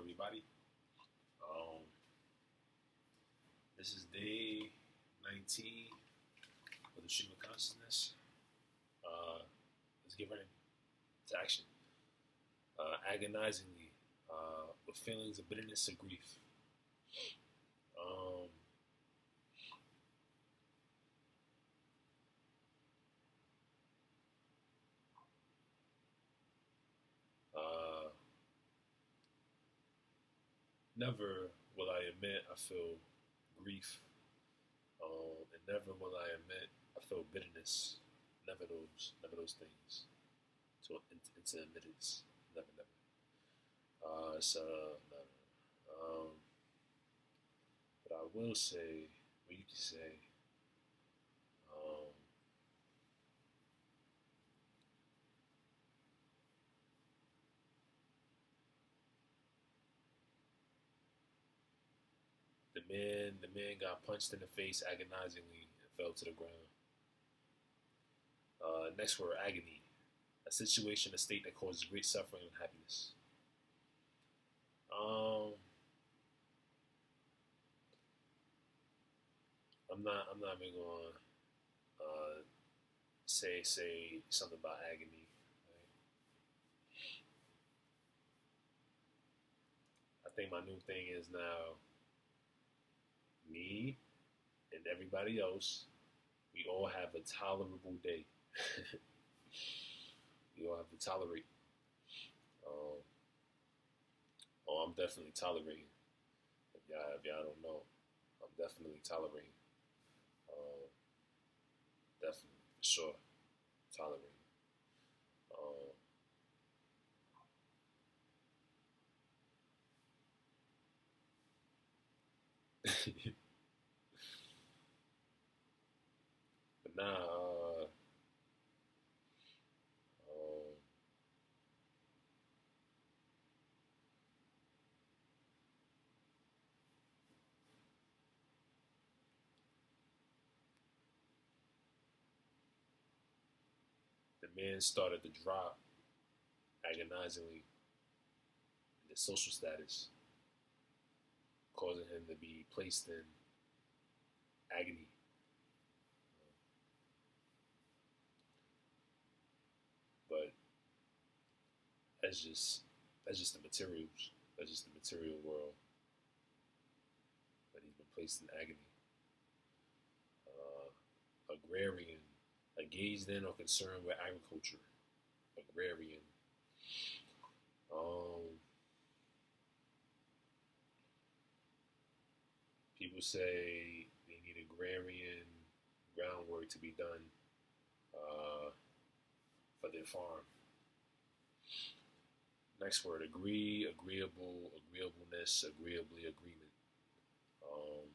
everybody. Um, this is day 19 of the stream of consciousness. Let's get right into action. Agonizingly, with feelings of bitterness and grief. Um, uh, Never will I admit I feel grief, and never will I admit I feel bitterness. Never those things. Into admittance. Never. No. But I will say, what you can say, um, the man got punched in the face agonizingly and fell to the ground. Next word, agony. A situation, a state that causes great suffering and happiness. Um, I'm not even gonna say something about agony. Right? I think my new thing is now me and everybody else. We all have a tolerable day. We all have to tolerate. Um, I'm definitely tolerating. If y'all don't know, I'm definitely tolerating. Um, Definitely, for sure, tolerating. Um, but now, um, the man started to drop agonizingly in his social status, causing him to be placed in agony. But that's just that's just the materials. That's just the material world that he's been placed in agony. Agrarian, engaged in or concerned with agriculture. Agrarian. Um, People say they need agrarian groundwork to be done for their farm. Next word, agree, agreeable, agreeableness, agreeably, agreement. Um,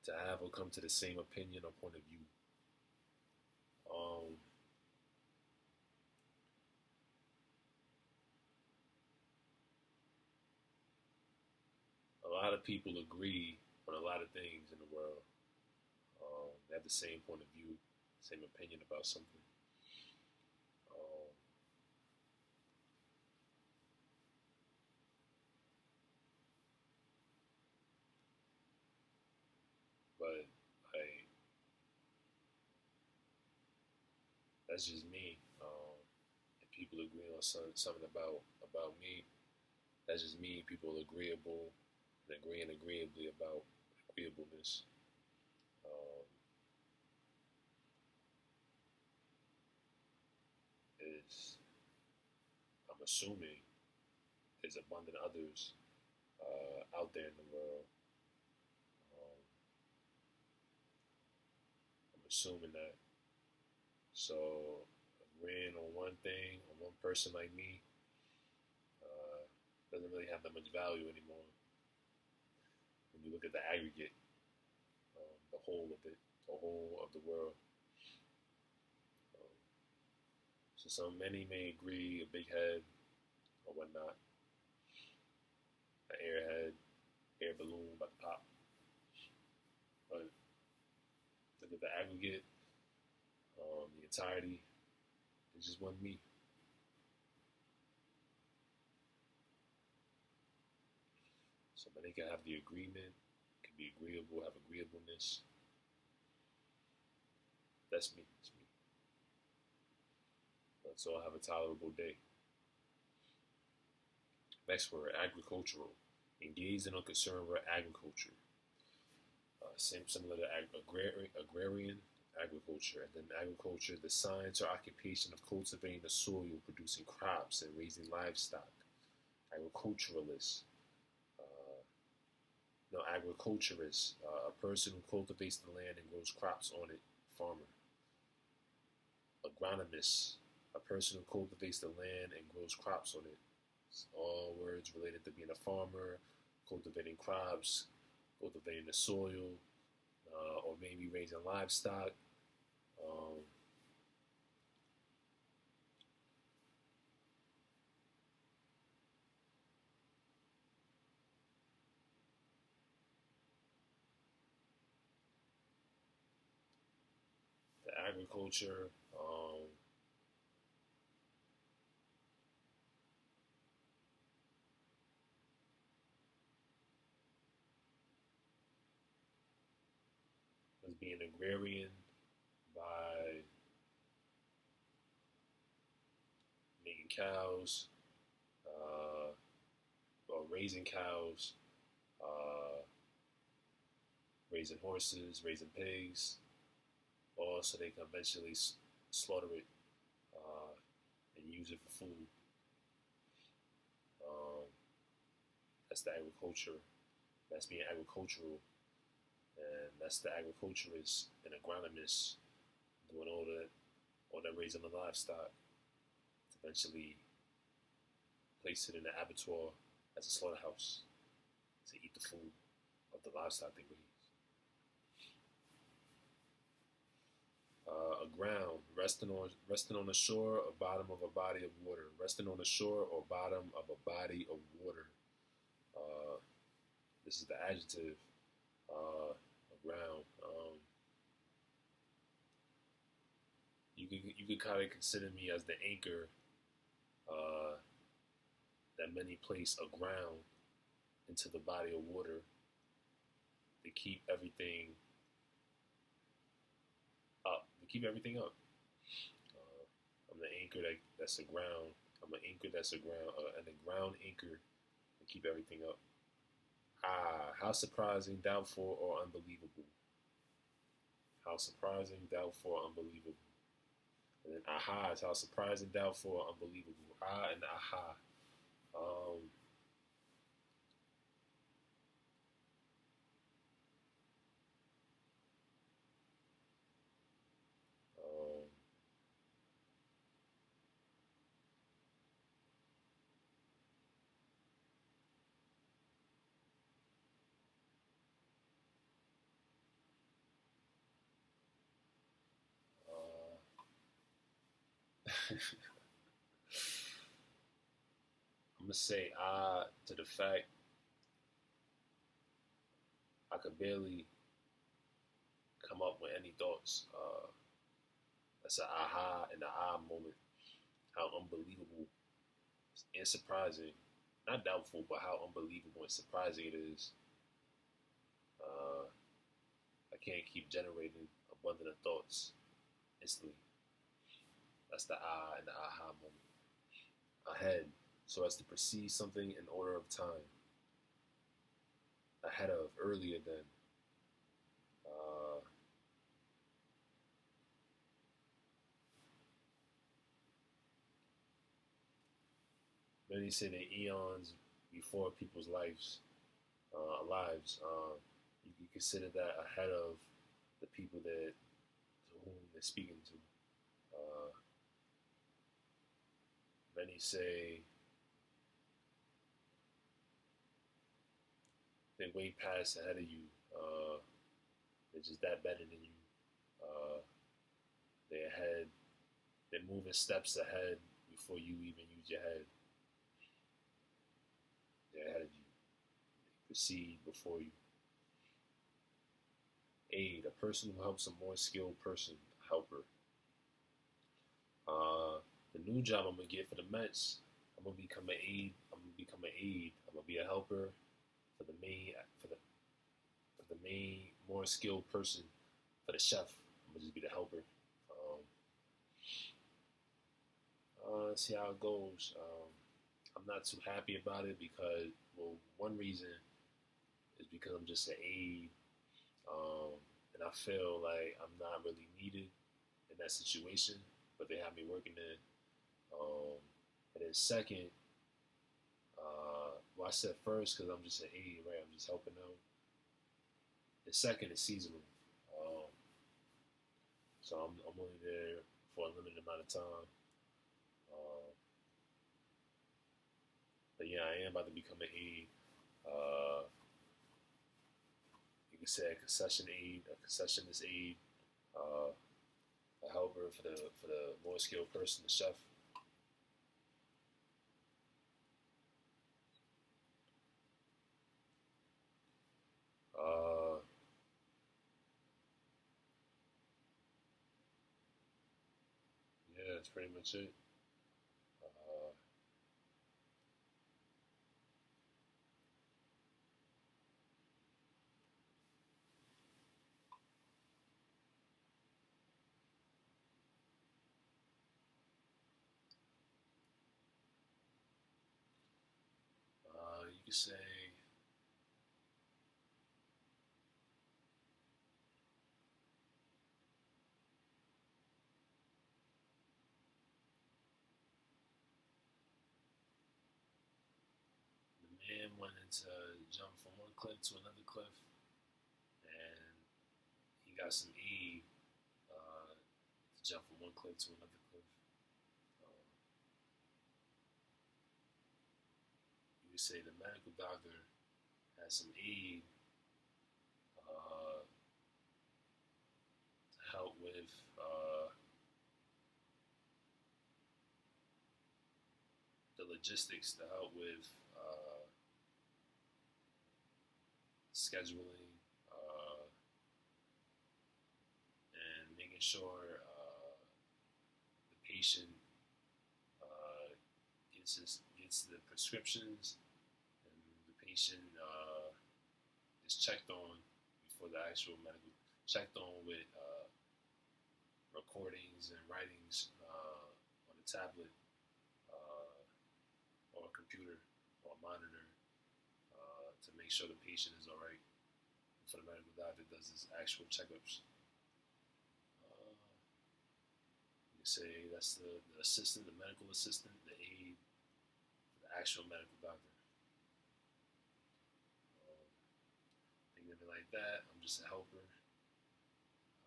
to have or come to the same opinion or point of view. Um, a lot of people agree on a lot of things in the world. They have the same point of view, same opinion about something. Um, but I, that's just me. If people agree on something about me, that's just me. People agreeable and agreeing agreeably about agreeableness. Um, is I'm assuming there's abundant others out there in the world. Um, I'm assuming that. So agreeing on one thing, on one person like me, uh, doesn't really have that much value anymore. When you look at the aggregate, the whole of it, the whole of the world. Um, so many may agree a big head or whatnot, an airhead, air balloon about to pop. But look at the aggregate, the entirety. It's just one me. So many can have the agreement, can be agreeable, have agreeableness. That's me. That's me. Let's all have a tolerable day. Next word, agricultural. Engaged in or concerned with agriculture. Same similar to agrarian, agriculture, and then agriculture, the science or occupation of cultivating the soil, producing crops, and raising livestock. Agriculturalist, uh, no, agriculturist, a person who cultivates the land and grows crops on it, farmer. Agronomist, a person who cultivates the land and grows crops on it. It's all words related to being a farmer, cultivating crops, cultivating the soil, or maybe raising livestock. Um, the agriculture, as being agrarian by making cows, uh, or raising cows, uh, raising horses, raising pigs, all so they can eventually slaughter it and use it for food. Um, that's the agriculture. That's being agricultural, and that's the agriculturist and agronomist doing all that raising the livestock to eventually place it in the abattoir as a slaughterhouse to eat the food of the livestock they raise. Aground, resting on the shore or bottom of a body of water. Resting on the shore or bottom of a body of water. Uh, this is the adjective. Aground. You could kind of consider me as the anchor uh, that many place aground into the body of water to keep everything up. To keep everything up. I'm the anchor that's aground. I'm an anchor that's aground, and a ground anchor to keep everything up. Ah, how surprising, doubtful, or unbelievable. How surprising, doubtful, or unbelievable. And then aha is how surprising, doubtful, or unbelievable. Ah and aha. Um, um, I'm gonna say ah to the fact I could barely come up with any thoughts. That's an aha and an ah moment. How unbelievable and surprising, not doubtful, but how unbelievable and surprising it is. Uh, I can't keep generating abundant of thoughts instantly. That's the ah and the aha moment. Ahead, so as to perceive something in order of time. Ahead of, earlier than. Uh, Many say that eons before people's lives. You can consider that ahead of the people that to whom they're speaking to. Uh, Many say they're way past ahead of you. They're just that better than you. Uh, they're ahead. They're moving steps ahead before you even use your head. They're ahead of you. They proceed before you. Aid, a person who helps a more skilled person, helper. The new job I'm gonna get for the Mets, I'm gonna become an aid. I'm gonna become an aid. I'm gonna be a helper for the main for the main more skilled person for the chef. I'm gonna just be the helper. See how it goes. I'm not too happy about it because, well, one reason is because I'm just an aide, um, and I feel like I'm not really needed in that situation, but they have me working there. Um, and then second, well, I said first because I'm just an aide, right? I'm just helping out. The second is seasonal, um, so I'm only there for a limited amount of time. Um, but yeah, I am about to become an aide. Uh, you could say a concession aide, a concessionist aide, uh, a helper for the more skilled person, the chef. Uh, yeah, that's pretty much it. Uh, you could say the man wanted to jump from one cliff to another cliff, and he got some aid to jump from one cliff to another cliff. Um, you could say the medical doctor has some aid to help with the logistics, to help with scheduling and making sure the patient gets the prescriptions and the patient is checked on before the actual medical checked on with recordings and writings on a tablet uh, or a computer or a monitor to make sure the patient is all right. So the medical doctor does his actual checkups. Uh, you can say that's the assistant, the medical assistant, the aide, the actual medical doctor. Think of it like that. I'm just a helper.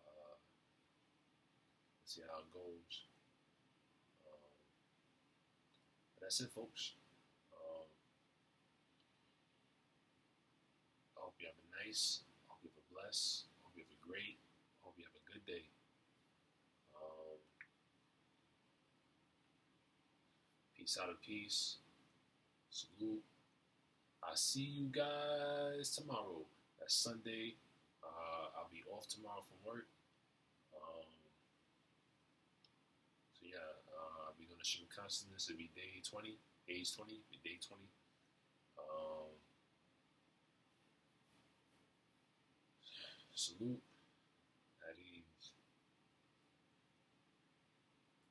Uh, let's see how it goes. Um, but that's it, folks. Um, I hope you have a nice, I hope you have a blessed, I hope you have a great, I hope you have a good day. Um, peace out of peace. Salute. I'll see you guys tomorrow. That's Sunday. I'll be off tomorrow from work. Um, so yeah, I'll be doing a stream of consciousness. It'll be day 20, age 20, day 20. Um, salute.